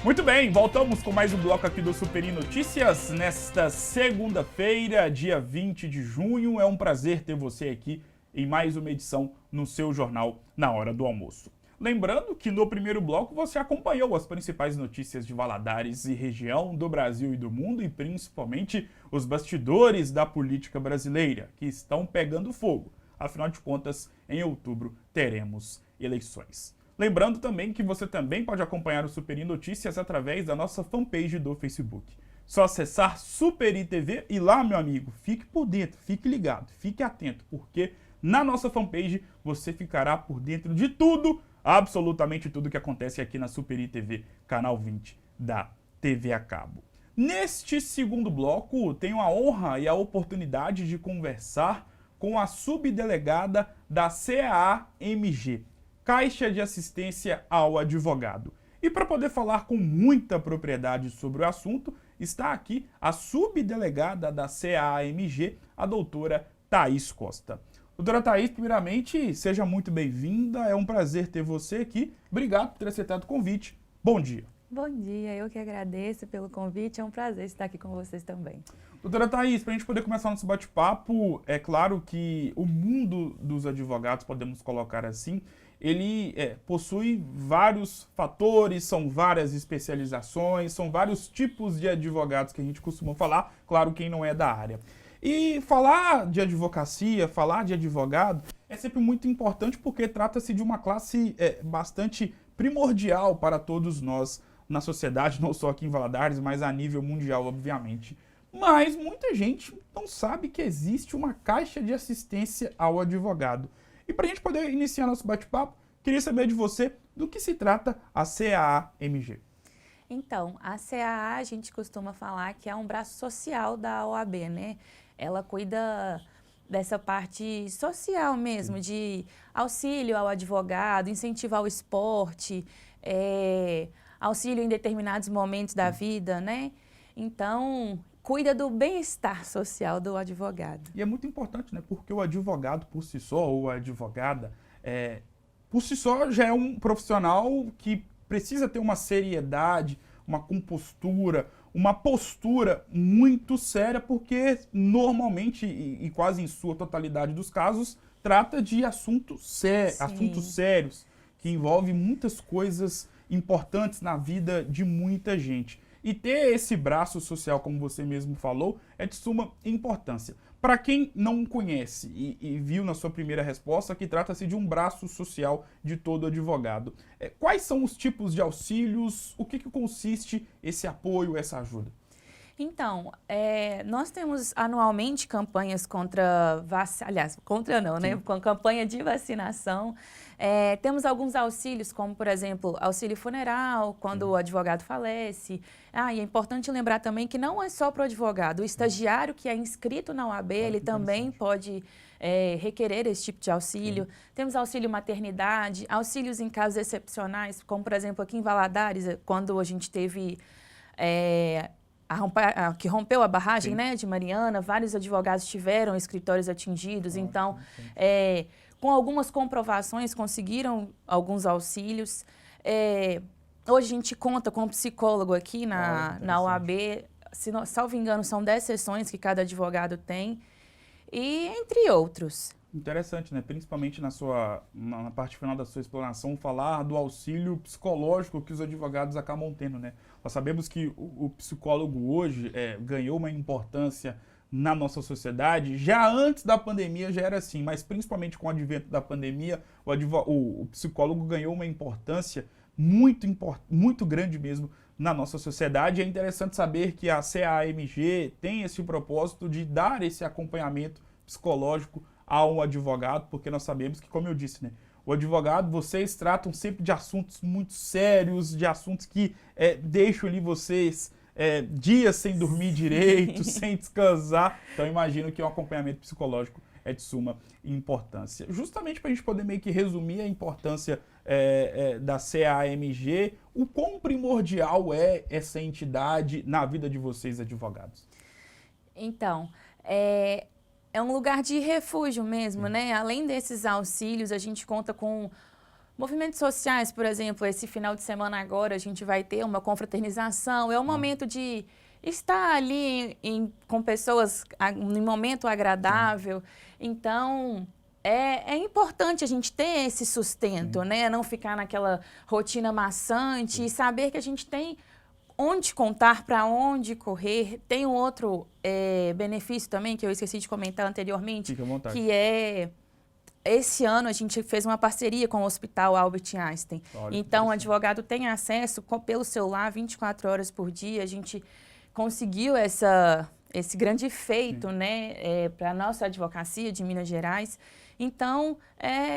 Muito bem, voltamos com mais um bloco aqui do Superi Notícias nesta segunda-feira, dia 20 de junho. É um prazer ter você aqui em mais uma edição no seu jornal na hora do almoço. Lembrando que no primeiro bloco você acompanhou as principais notícias de Valadares e região, do Brasil e do mundo, e principalmente os bastidores da política brasileira, que estão pegando fogo. Afinal de contas, em outubro teremos eleições. Lembrando também que você também pode acompanhar o Superi Notícias através da nossa fanpage do Facebook. Só acessar Superi TV e lá, meu amigo, fique por dentro, fique ligado, fique atento, porque na nossa fanpage você ficará por dentro de tudo, absolutamente tudo que acontece aqui na Superi TV, canal 20 da TV a cabo. Neste segundo bloco, tenho a honra e a oportunidade de conversar com a subdelegada da CAAMG, Caixa de Assistência ao Advogado. E para poder falar com muita propriedade sobre o assunto, está aqui a subdelegada da CAAMG, a doutora Thaís Costa. Doutora Thaís, primeiramente, seja muito bem-vinda, é um prazer ter você aqui. Obrigado por ter aceitado o convite. Bom dia. Bom dia, eu que agradeço pelo convite, é um prazer estar aqui com vocês também. Doutora Thaís, para a gente poder começar nosso bate-papo, é claro que o mundo dos advogados, podemos colocar assim, ele possui vários fatores, são várias especializações, são vários tipos de advogados que a gente costuma falar, claro, quem não é da área. E falar de advocacia, falar de advogado, é sempre muito importante porque trata-se de uma classe bastante primordial para todos nós na sociedade, não só aqui em Valadares, mas a nível mundial, obviamente. Mas muita gente não sabe que existe uma caixa de assistência ao advogado. E para a gente poder iniciar nosso bate-papo, queria saber de você do que se trata a CAAMG. Então, a CAA a gente costuma falar que é um braço social da OAB, né? Ela cuida dessa parte social mesmo, de auxílio ao advogado, incentivo ao esporte, auxílio em determinados momentos da vida, né? Então, cuida do bem-estar social do advogado. E é muito importante, né? Porque o advogado por si só, ou a advogada, por si só já é um profissional que precisa ter uma seriedade, uma compostura, uma postura muito séria, porque normalmente, e quase em sua totalidade dos casos, trata de assuntos sérios, que envolvem muitas coisas importantes na vida de muita gente. E ter esse braço social, como você mesmo falou, é de suma importância. Para quem não conhece e viu na sua primeira resposta que trata-se de um braço social de todo advogado, quais são os tipos de auxílios, o que consiste esse apoio, essa ajuda? Então, nós temos anualmente campanhas contra com campanha de vacinação. Temos alguns auxílios, como, por exemplo, auxílio funeral, quando o advogado falece. E é importante lembrar também que não é só para o advogado. O estagiário que é inscrito na OAB, ele também pode requerer esse tipo de auxílio. Temos auxílio maternidade, auxílios em casos excepcionais, como, por exemplo, aqui em Valadares, quando a gente teve... que rompeu a barragem, né, de Mariana, vários advogados tiveram escritórios atingidos, então, com algumas comprovações, conseguiram alguns auxílios. Hoje a gente conta com um psicólogo aqui na OAB, salvo engano, são 10 sessões que cada advogado tem, e entre outros. Interessante, né? Principalmente na parte final da sua explanação, falar do auxílio psicológico que os advogados acabam tendo, né? Nós sabemos que o psicólogo hoje ganhou uma importância na nossa sociedade. Já antes da pandemia já era assim, mas principalmente com o advento da pandemia, o psicólogo ganhou uma importância muito grande mesmo na nossa sociedade. É interessante saber que a CAAMG tem esse propósito de dar esse acompanhamento psicológico a um advogado, porque nós sabemos que, como eu disse, né, o advogado, vocês tratam sempre de assuntos muito sérios, de assuntos que deixam ali vocês dias sem dormir direito, sem descansar. Então, imagino que um acompanhamento psicológico é de suma importância. Justamente para a gente poder meio que resumir a importância da CAAMG, o quão primordial é essa entidade na vida de vocês, advogados? Então, é um lugar de refúgio mesmo, né? Além desses auxílios, a gente conta com Movimentos sociais, por exemplo, esse final de semana agora a gente vai ter uma confraternização, é um momento de estar ali com pessoas em momento agradável. Então, é importante a gente ter esse sustento, né? Não ficar naquela rotina maçante e saber que a gente tem onde contar, para onde correr. Tem um outro benefício também, que eu esqueci de comentar anteriormente, Fique à vontade. que é... Esse ano a gente fez uma parceria com o Hospital Albert Einstein. Olha, Então, o advogado tem acesso pelo celular 24 horas por dia. A gente conseguiu esse grande feito, né, para a nossa advocacia de Minas Gerais. Então,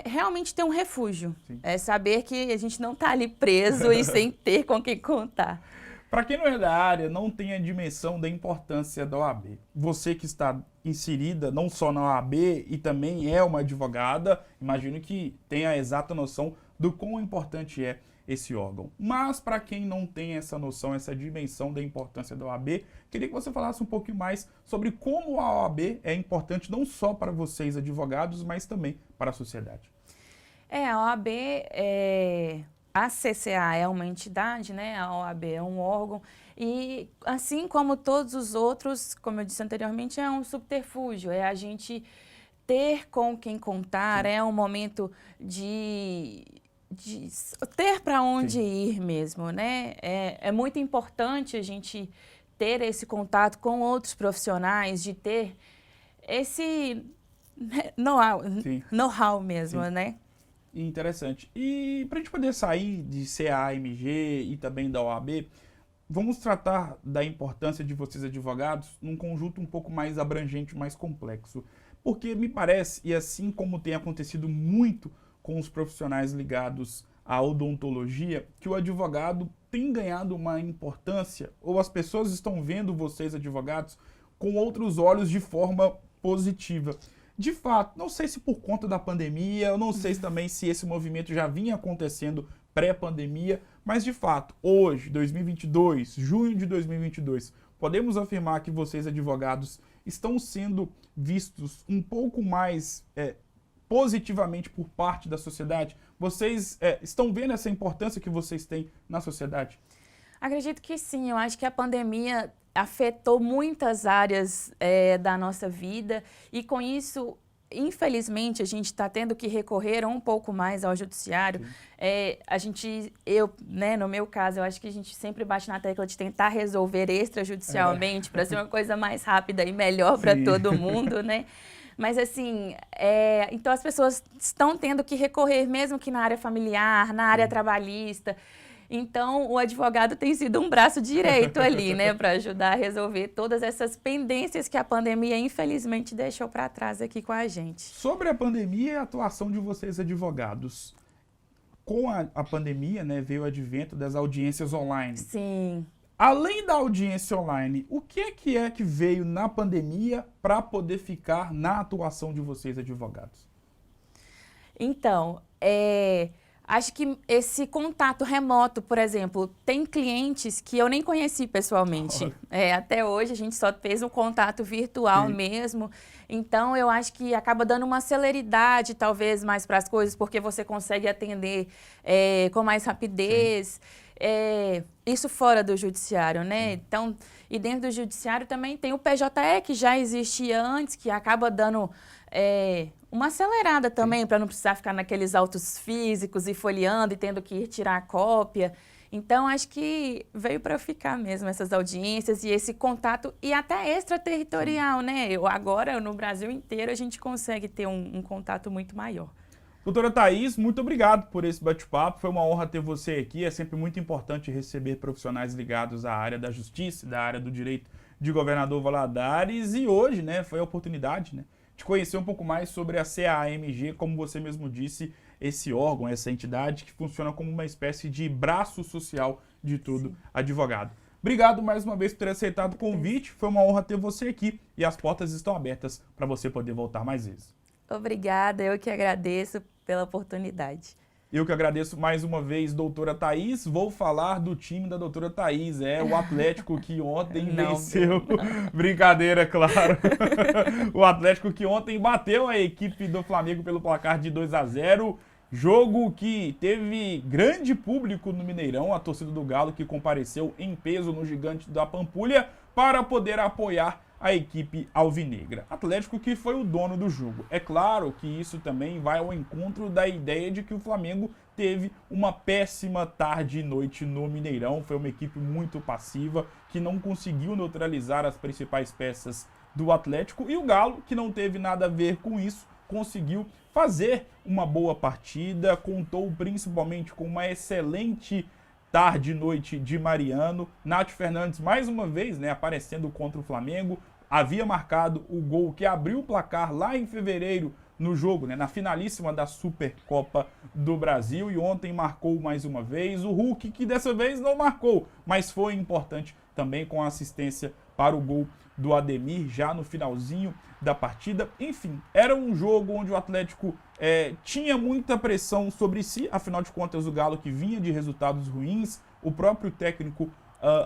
realmente ter um refúgio. Sim. É saber que a gente não está ali preso e sem ter com quem contar. Para quem não é da área, não tem a dimensão da importância da OAB. Você que está inserida não só na OAB e também é uma advogada, imagino que tenha a exata noção do quão importante é esse órgão. Mas para quem não tem essa noção, essa dimensão da importância da OAB, queria que você falasse um pouquinho mais sobre como a OAB é importante não só para vocês advogados, mas também para a sociedade. A OAB A CCA é uma entidade, né? A OAB é um órgão e, assim como todos os outros, como eu disse anteriormente, é um subterfúgio, é a gente ter com quem contar, é um momento de ter para onde ir mesmo, né? É muito importante a gente ter esse contato com outros profissionais, de ter esse know-how mesmo, né? Interessante. E para a gente poder sair de CAMG e também da OAB, vamos tratar da importância de vocês advogados num conjunto um pouco mais abrangente, mais complexo. Porque me parece, e assim como tem acontecido muito com os profissionais ligados à odontologia, que o advogado tem ganhado uma importância, ou as pessoas estão vendo vocês advogados com outros olhos de forma positiva. De fato, não sei se por conta da pandemia, eu não sei também se esse movimento já vinha acontecendo pré-pandemia, mas de fato, hoje, 2022, junho de 2022, podemos afirmar que vocês, advogados, estão sendo vistos um pouco mais positivamente por parte da sociedade? Vocês estão vendo essa importância que vocês têm na sociedade? Acredito que sim, eu acho que a pandemia afetou muitas áreas da nossa vida e com isso, infelizmente, a gente está tendo que recorrer um pouco mais ao judiciário. No meu caso, eu acho que a gente sempre bate na tecla de tentar resolver extrajudicialmente para ser uma coisa mais rápida e melhor para todo mundo, né? Mas assim, então as pessoas estão tendo que recorrer, mesmo que na área familiar, na área trabalhista. Então, o advogado tem sido um braço direito ali, né, para ajudar a resolver todas essas pendências que a pandemia, infelizmente, deixou para trás aqui com a gente. Sobre a pandemia e a atuação de vocês, advogados, com a pandemia, né, veio o advento das audiências online. Sim. Além da audiência online, o que é que veio na pandemia para poder ficar na atuação de vocês, advogados? Então, acho que esse contato remoto, por exemplo, tem clientes que eu nem conheci pessoalmente. Até hoje a gente só fez um contato virtual mesmo. Então, eu acho que acaba dando uma celeridade, talvez, mais para as coisas, porque você consegue atender com mais rapidez. Isso fora do judiciário, né? Então, e dentro do judiciário também tem o PJE, que já existia antes, que acaba dando uma acelerada também, para não precisar ficar naqueles autos físicos e folheando e tendo que ir tirar a cópia. Então, acho que veio para ficar mesmo essas audiências e esse contato, e até extraterritorial, né? Agora, no Brasil inteiro, a gente consegue ter um contato muito maior. Doutora Thaís, muito obrigado por esse bate-papo. Foi uma honra ter você aqui. É sempre muito importante receber profissionais ligados à área da justiça, da área do direito de Governador Valadares. E hoje, né, foi a oportunidade, né, de conhecer um pouco mais sobre a CAMG, como você mesmo disse, esse órgão, essa entidade que funciona como uma espécie de braço social de todo advogado. Obrigado mais uma vez por ter aceitado o convite. Foi uma honra ter você aqui e as portas estão abertas para você poder voltar mais vezes. Obrigada, eu que agradeço pela oportunidade. Eu que agradeço mais uma vez, doutora Thaís. Vou falar do time da doutora Thaís. O Atlético que ontem venceu. Brincadeira, claro. O Atlético que ontem bateu a equipe do Flamengo pelo placar de 2-0. Jogo que teve grande público no Mineirão, a torcida do Galo que compareceu em peso no Gigante da Pampulha para poder apoiar a equipe alvinegra. Atlético que foi o dono do jogo. É claro que isso também vai ao encontro da ideia de que o Flamengo teve uma péssima tarde e noite no Mineirão. Foi uma equipe muito passiva, que não conseguiu neutralizar as principais peças do Atlético. E o Galo, que não teve nada a ver com isso, conseguiu fazer uma boa partida, contou principalmente com uma excelente tarde e noite de Mariano. Nath Fernandes, mais uma vez, aparecendo contra o Flamengo, havia marcado o gol que abriu o placar lá em fevereiro no jogo, na finalíssima da Supercopa do Brasil, e ontem marcou mais uma vez. O Hulk, que dessa vez não marcou, mas foi importante também com a assistência para o gol do Ademir já no finalzinho da partida. Enfim, era um jogo onde o Atlético tinha muita pressão sobre si, afinal de contas o Galo que vinha de resultados ruins, o próprio técnico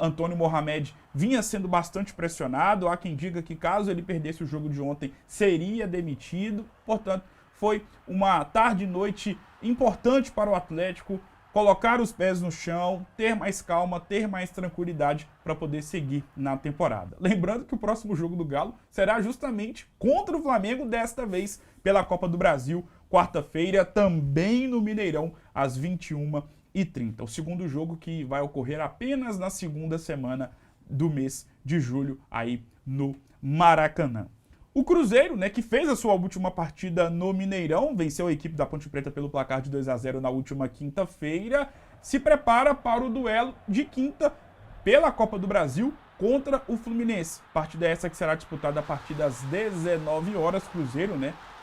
Antônio Mohamed vinha sendo bastante pressionado. Há quem diga que caso ele perdesse o jogo de ontem seria demitido. Portanto, foi uma tarde e noite importante para o Atlético colocar os pés no chão, ter mais calma, ter mais tranquilidade para poder seguir na temporada. Lembrando que o próximo jogo do Galo será justamente contra o Flamengo, desta vez pela Copa do Brasil, quarta-feira, também no Mineirão, às 21h30. O segundo jogo que vai ocorrer apenas na segunda semana do mês de julho, aí no Maracanã. O Cruzeiro, que fez a sua última partida no Mineirão, venceu a equipe da Ponte Preta pelo placar de 2-0 na última quinta-feira, se prepara para o duelo de quinta pela Copa do Brasil contra o Fluminense. Partida essa que será disputada a partir das 19 horas. Cruzeiro,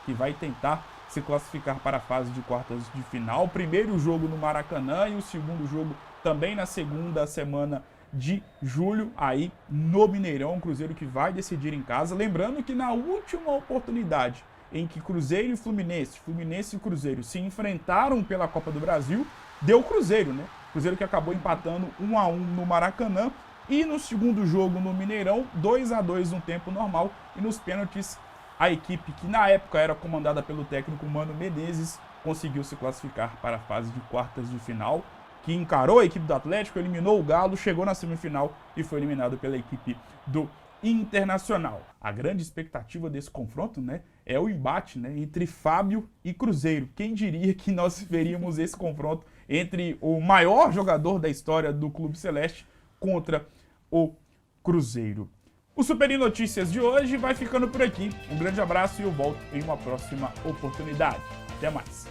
que vai tentar se classificar para a fase de quartas de final. Primeiro jogo no Maracanã e o segundo jogo também na segunda semana de julho, aí no Mineirão. Cruzeiro que vai decidir em casa. Lembrando que na última oportunidade em que Cruzeiro e Fluminense e Cruzeiro se enfrentaram pela Copa do Brasil, deu Cruzeiro, Cruzeiro que acabou empatando 1-1 no Maracanã. E no segundo jogo no Mineirão, 2-2 no tempo normal. E nos pênaltis, a equipe que na época era comandada pelo técnico Mano Menezes conseguiu se classificar para a fase de quartas de final, que encarou a equipe do Atlético, eliminou o Galo, chegou na semifinal e foi eliminado pela equipe do Internacional. A grande expectativa desse confronto, é o embate, entre Fábio e Cruzeiro. Quem diria que nós veríamos esse confronto entre o maior jogador da história do Clube Celeste contra o Cruzeiro. O Super Notícias de hoje vai ficando por aqui. Um grande abraço e eu volto em uma próxima oportunidade. Até mais.